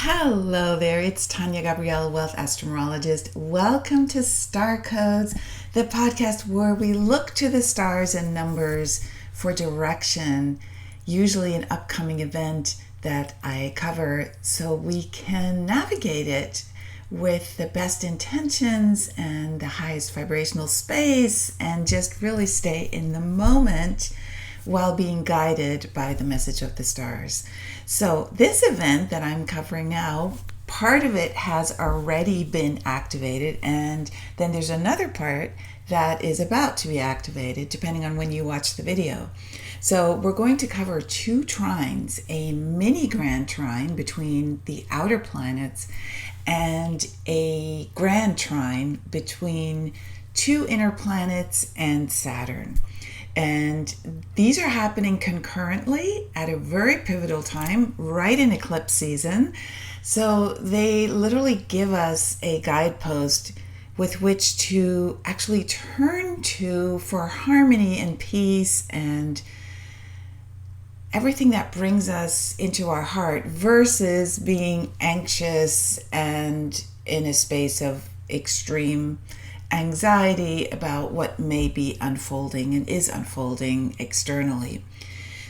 Hello there, it's Tania Gabrielle, Wealth Astro-Numerologist. Welcome to Star Codes, the podcast where we look to the stars and numbers for direction, usually an upcoming event that I cover so we can navigate it with the best intentions and the highest vibrational space and just really stay in the moment while being guided by the message of the stars. So this event that I'm covering now, part of it has already been activated, and then there's another part that is about to be activated depending on when you watch the video. So we're going to cover two trines, a mini grand trine between the outer planets and a grand trine between two inner planets and Saturn. And these are happening concurrently at a very pivotal time, right in eclipse season. So they literally give us a guidepost with which to actually turn to for harmony and peace and everything that brings us into our heart versus being anxious and in a space of extreme anxiety about what may be unfolding and is unfolding externally.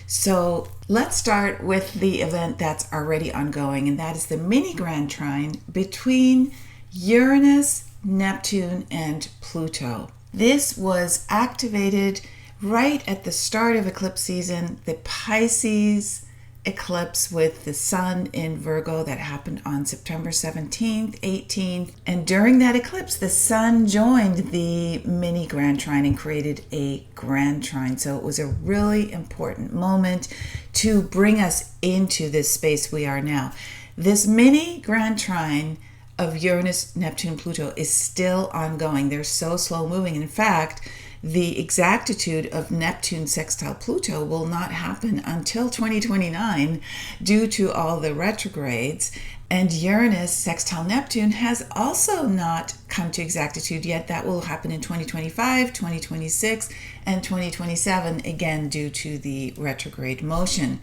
So let's start with the event that's already ongoing, and that is the mini grand trine between Uranus, Neptune, and Pluto. This was activated right at the start of eclipse season, the Pisces eclipse with the sun in Virgo that happened on September 17th, 18th. And during that eclipse, the sun joined the mini grand trine and created a grand trine. So it was a really important moment to bring us into this space we are now. This mini grand trine of Uranus, Neptune, Pluto is still ongoing. They're so slow moving. In fact, the exactitude of Neptune sextile Pluto will not happen until 2029 due to all the retrogrades. And Uranus sextile Neptune has also not come to exactitude yet. That will happen in 2025, 2026, and 2027, again due to the retrograde motion.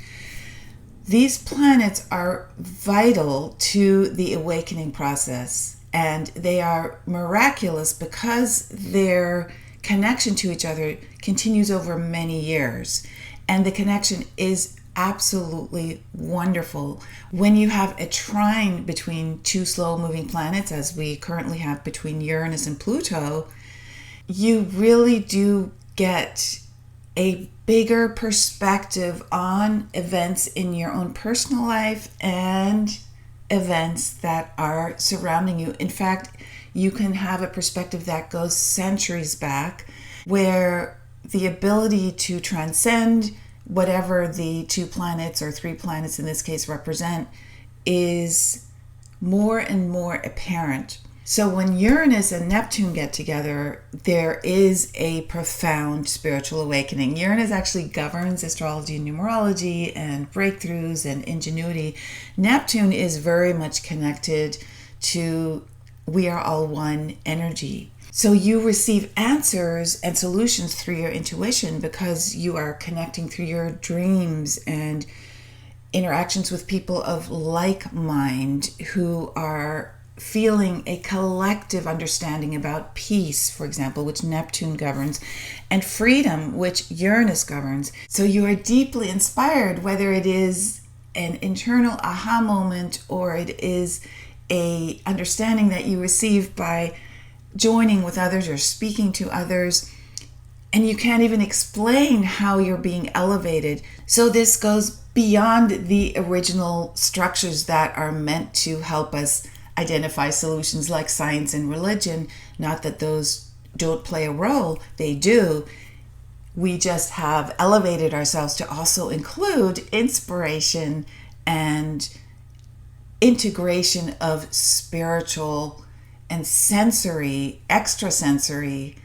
These planets are vital to the awakening process, and they are miraculous because they're connection to each other continues over many years, and the connection is absolutely wonderful. When you have a trine between two slow moving planets, as we currently have between Uranus and Pluto, you really do get a bigger perspective on events in your own personal life and events that are surrounding you. In fact, you can have a perspective that goes centuries back, where the ability to transcend whatever the two planets or three planets in this case represent is more and more apparent. So when Uranus and Neptune get together, there is a profound spiritual awakening. Uranus actually governs astrology and numerology and breakthroughs and ingenuity. Neptune is very much connected to we are all one energy. So you receive answers and solutions through your intuition because you are connecting through your dreams and interactions with people of like mind who are feeling a collective understanding about peace, for example, which Neptune governs, and freedom, which Uranus governs. So you are deeply inspired, whether it is an internal aha moment or it is a understanding that you receive by joining with others or speaking to others, and you can't even explain how you're being elevated. So this goes beyond the original structures that are meant to help us identify solutions like science and religion. Not that those don't play a role, they do. We just have elevated ourselves to also include inspiration and integration of spiritual and sensory, extrasensory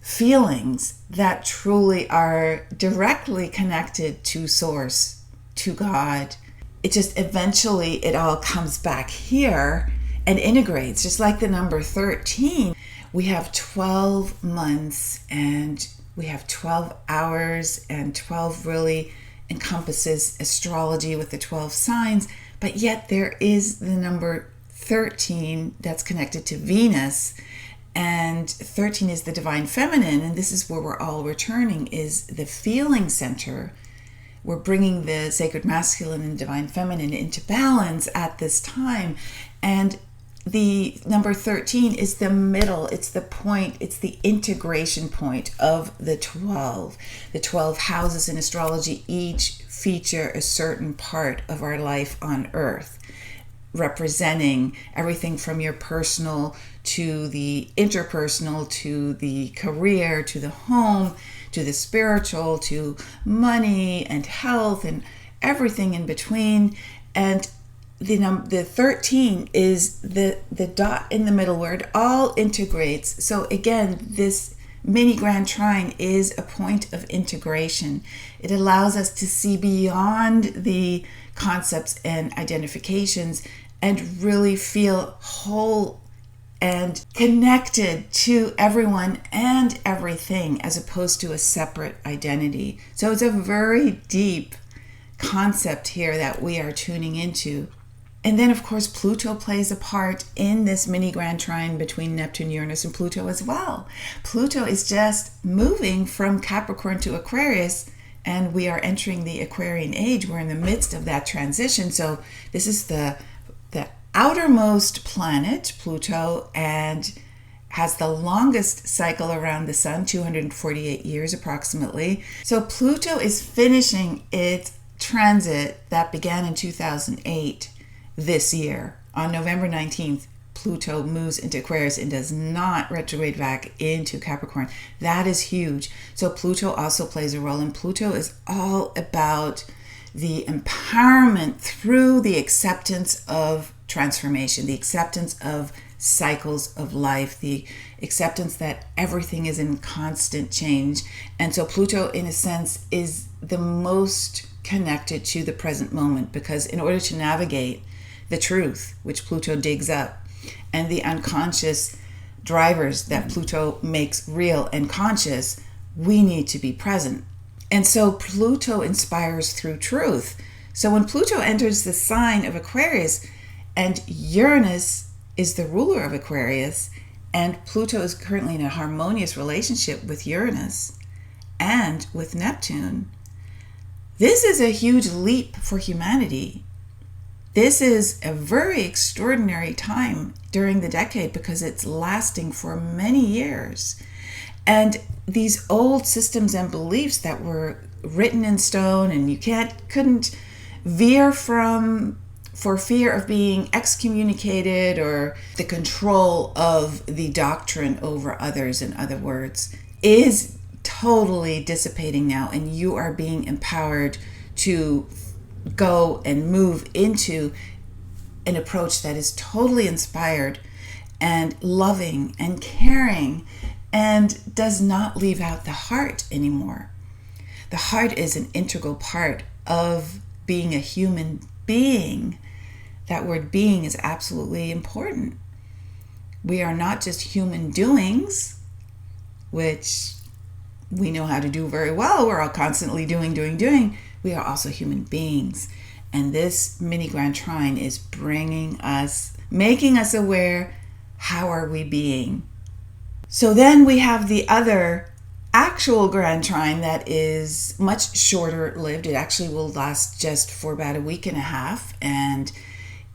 feelings that truly are directly connected to Source, to God. It just eventually, it all comes back here and integrates, just like the number 13. We have 12 months and we have 12 hours, and 12 really encompasses astrology with the 12 signs. But yet there is the number 13 that's connected to Venus. And 13 is the divine feminine. And this is where we're all returning, is the feeling center. We're bringing the sacred masculine and divine feminine into balance at this time. And the number 13 is the middle. It's the point. It's the integration point of the 12. The 12 houses in astrology each feature a certain part of our life on Earth, representing everything from your personal to the interpersonal, to the career, to the home, to the spiritual, to money and health and everything in between. And the 13 is the dot in the middle where it all integrates. So again, this mini grand trine is a point of integration. It allows us to see beyond the concepts and identifications and really feel whole and connected to everyone and everything, as opposed to a separate identity. So it's a very deep concept here that we are tuning into. And then, of course, Pluto plays a part in this mini grand trine between Neptune, Uranus, and Pluto as well. Pluto is just moving from Capricorn to Aquarius, and we are entering the Aquarian age. We're in the midst of that transition. So this is the outermost planet, Pluto, and has the longest cycle around the sun, 248 years approximately. So Pluto is finishing its transit that began in 2008 this year. On November 19th, Pluto moves into Aquarius and does not retrograde back into Capricorn. That is huge. So Pluto also plays a role, and Pluto is all about the empowerment through the acceptance of transformation, the acceptance of cycles of life, the acceptance that everything is in constant change. And so Pluto, in a sense, is the most connected to the present moment, because in order to navigate the truth, which Pluto digs up, and the unconscious drivers that Pluto makes real and conscious, we need to be present. And so Pluto inspires through truth. So when Pluto enters the sign of Aquarius, and Uranus is the ruler of Aquarius, and Pluto is currently in a harmonious relationship with Uranus and with Neptune, this is a huge leap for humanity. This is a very extraordinary time during the decade, because it's lasting for many years. And these old systems and beliefs that were written in stone and you couldn't veer from for fear of being excommunicated, or the control of the doctrine over others, in other words, is totally dissipating now, and you are being empowered to go and move into an approach that is totally inspired and loving and caring, and does not leave out the heart anymore. The heart is an integral part of being a human being. That word being is absolutely important. We are not just human doings, which we know how to do very well. We're all constantly doing. We are also human beings. And this mini grand trine is making us aware, how are we being? So then we have the other actual grand trine that is much shorter lived. It actually will last just for about a week and a half, and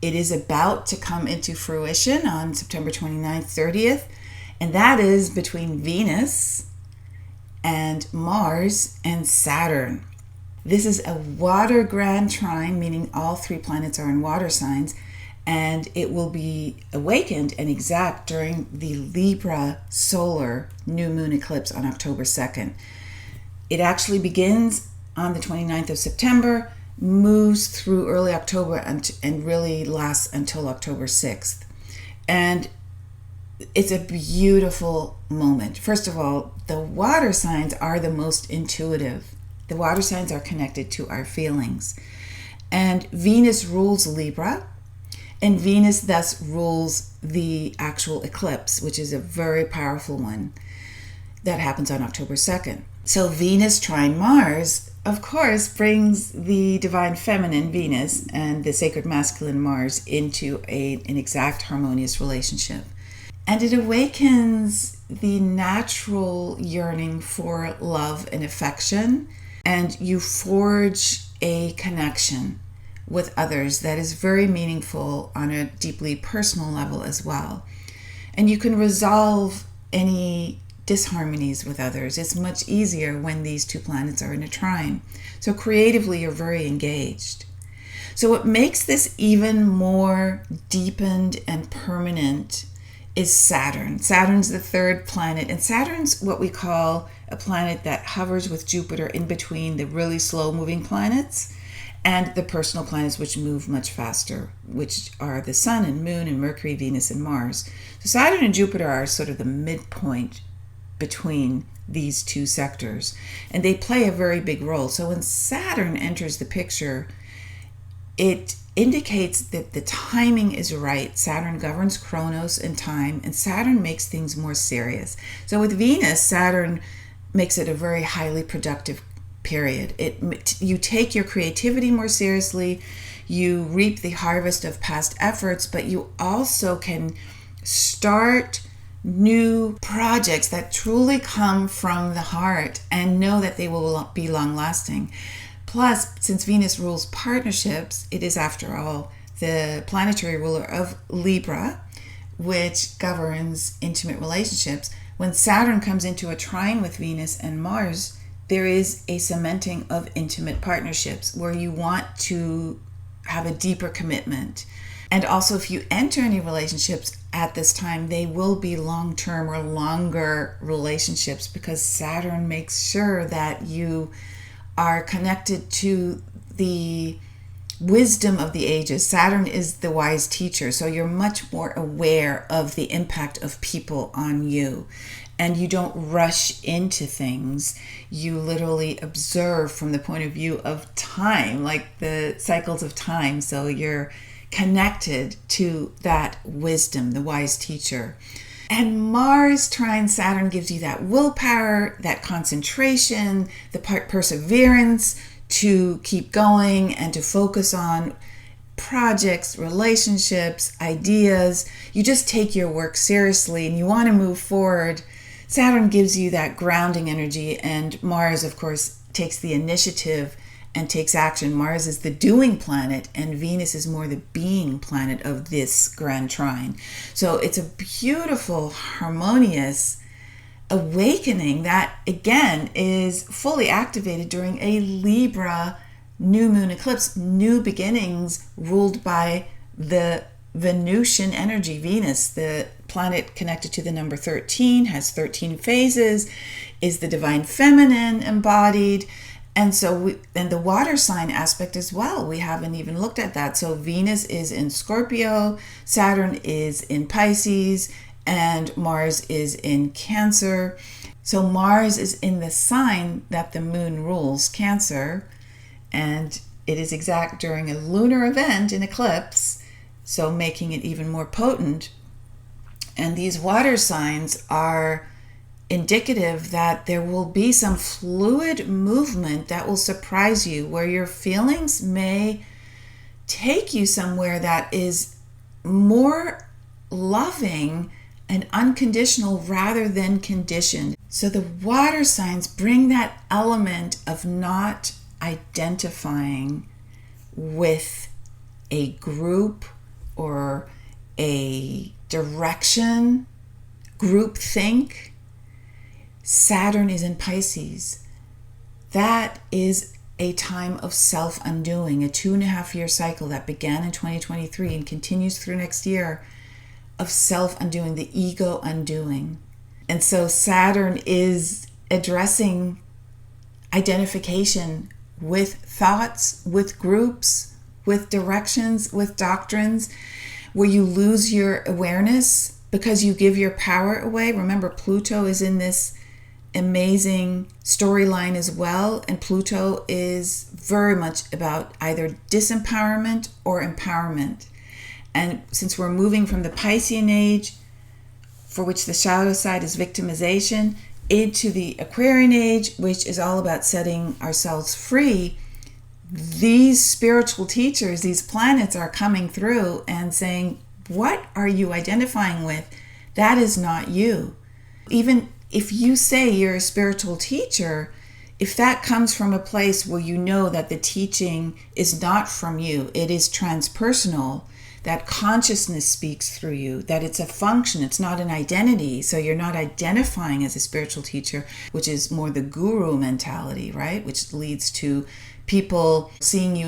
it is about to come into fruition on September 29th, 30th, and that is between Venus and Mars and Saturn. This is a water grand trine, meaning all three planets are in water signs, and it will be awakened and exact during the Libra solar new moon eclipse on October 2nd. It actually begins on the 29th of September, moves through early October, and really lasts until October 6th. And it's a beautiful moment. First of all, the water signs are the most intuitive. The water signs are connected to our feelings. And Venus rules Libra, and Venus thus rules the actual eclipse, which is a very powerful one that happens on October 2nd. So Venus trine Mars, of course, brings the divine feminine Venus and the sacred masculine Mars into an exact harmonious relationship. And it awakens the natural yearning for love and affection, and you forge a connection with others that is very meaningful on a deeply personal level as well. And you can resolve any disharmonies with others. It's much easier when these two planets are in a trine. So creatively, you're very engaged. So what makes this even more deepened and permanent is Saturn. Saturn's the third planet, and Saturn's what we call a planet that hovers with Jupiter in between the really slow-moving planets and the personal planets which move much faster, which are the Sun and Moon and Mercury, Venus, and Mars. So Saturn and Jupiter are sort of the midpoint between these two sectors, and they play a very big role. So when Saturn enters the picture, it indicates that the timing is right. Saturn governs Chronos and time, and Saturn makes things more serious. So with Venus, Saturn makes it a very highly productive period. You take your creativity more seriously, you reap the harvest of past efforts, but you also can start new projects that truly come from the heart and know that they will be long-lasting. Plus, since Venus rules partnerships, it is, after all, the planetary ruler of Libra, which governs intimate relationships. When Saturn comes into a trine with Venus and Mars, there is a cementing of intimate partnerships where you want to have a deeper commitment. And also, if you enter any relationships at this time, they will be long-term or longer relationships, because Saturn makes sure that you are connected to the wisdom of the ages. Saturn is the wise teacher, so you're much more aware of the impact of people on you. And you don't rush into things. You literally observe from the point of view of time, like the cycles of time. So you're connected to that wisdom, the wise teacher. And Mars trine Saturn gives you that willpower, that concentration, the perseverance to keep going and to focus on projects, relationships, ideas. You just take your work seriously and you want to move forward. Saturn gives you that grounding energy, and Mars, of course, takes the initiative and takes action. Mars is the doing planet, and Venus is more the being planet of this grand trine. So it's a beautiful, harmonious awakening that, again, is fully activated during a Libra new moon eclipse, new beginnings ruled by the Venusian energy. Venus, the planet connected to the number 13, has 13 phases, is the divine feminine embodied. And so and the water sign aspect as well, we haven't even looked at that. So Venus is in Scorpio, Saturn is in Pisces, and Mars is in Cancer. So Mars is in the sign that the moon rules, Cancer, and it is exact during a lunar event, an eclipse, so making it even more potent. And these water signs are indicative that there will be some fluid movement that will surprise you, where your feelings may take you somewhere that is more loving and unconditional rather than conditioned. So the water signs bring that element of not identifying with a group or a direction, group think. Saturn is in Pisces. That is a time of self-undoing, a 2.5-year cycle that began in 2023 and continues through next year, of self-undoing, the ego undoing. And so Saturn is addressing identification with thoughts, with groups, with directions, with doctrines, where you lose your awareness because you give your power away. Remember, Pluto is in this amazing storyline as well, and Pluto is very much about either disempowerment or empowerment. And since we're moving from the Piscean age, for which the shadow side is victimization, into the Aquarian age, which is all about setting ourselves free, these spiritual teachers, these planets are coming through and saying, what are you identifying with? That is not you. Even if you say you're a spiritual teacher, if that comes from a place where you know that the teaching is not from you, it is transpersonal, that consciousness speaks through you, that it's a function, it's not an identity. So you're not identifying as a spiritual teacher, which is more the guru mentality, right? Which leads to people seeing you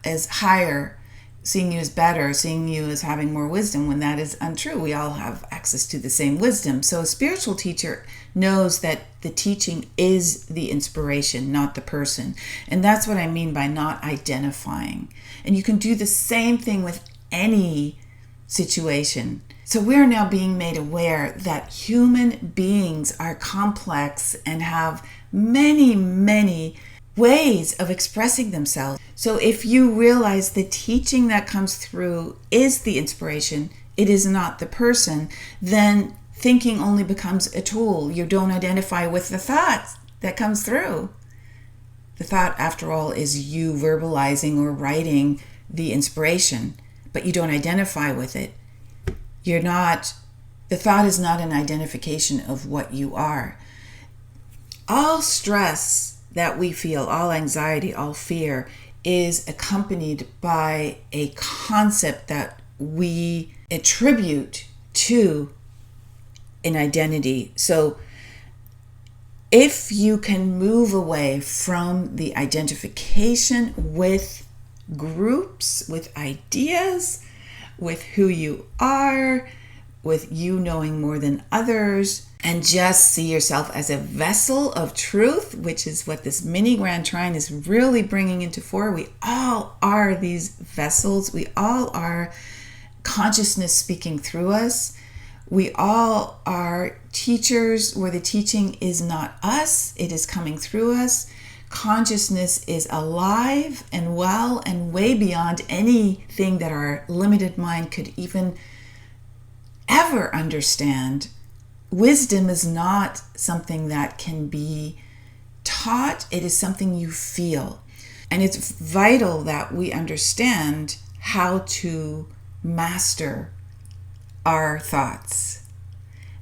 as higher, seeing you as better, seeing you as having more wisdom, when that is untrue. We all have access to the same wisdom. So a spiritual teacher knows that the teaching is the inspiration, not the person. And that's what I mean by not identifying. And you can do the same thing with any situation. So we're now being made aware that human beings are complex and have many, many ways of expressing themselves. So if you realize the teaching that comes through is the inspiration, it is not the person, then thinking only becomes a tool. You don't identify with the thought that comes through. The thought, after all, is you verbalizing or writing the inspiration, but you don't identify with it. The thought is not an identification of what you are. All stress that we feel, all anxiety, all fear, is accompanied by a concept that we attribute to an identity. So if you can move away from the identification with groups, with ideas, with who you are, with you knowing more than others, and just see yourself as a vessel of truth, which is what this mini grand trine is really bringing into fore. We all are these vessels. We all are consciousness speaking through us. We all are teachers where the teaching is not us, it is coming through us. Consciousness is alive and well and way beyond anything that our limited mind could even ever understand. Wisdom is not something that can be taught, it is something you feel. And it's vital that we understand how to master our thoughts.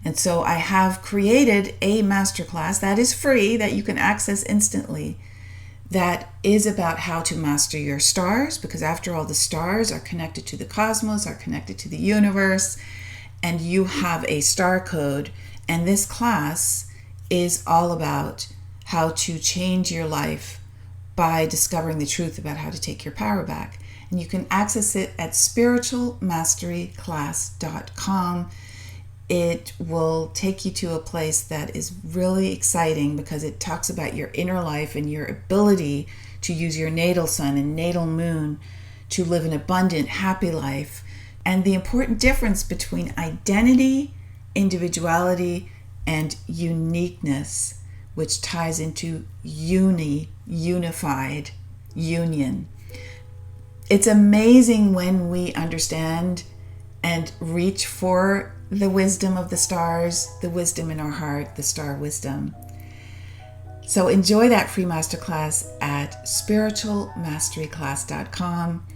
And so I have created a masterclass that is free, that you can access instantly, that is about how to master your stars, because after all, the stars are connected to the cosmos, are connected to the universe, and you have a star code. And this class is all about how to change your life by discovering the truth about how to take your power back. And you can access it at spiritualmasteryclass.com. It will take you to a place that is really exciting because it talks about your inner life and your ability to use your natal sun and natal moon to live an abundant, happy life, and the important difference between identity, individuality, and uniqueness, which ties into unified, union. It's amazing when we understand and reach for the wisdom of the stars, the wisdom in our heart, the star wisdom. So enjoy that free masterclass at spiritualmasteryclass.com.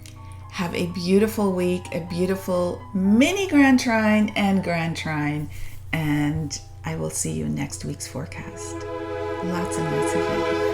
Have a beautiful week, a beautiful mini grand trine and grand trine, and I will see you in next week's forecast. Lots and lots of love.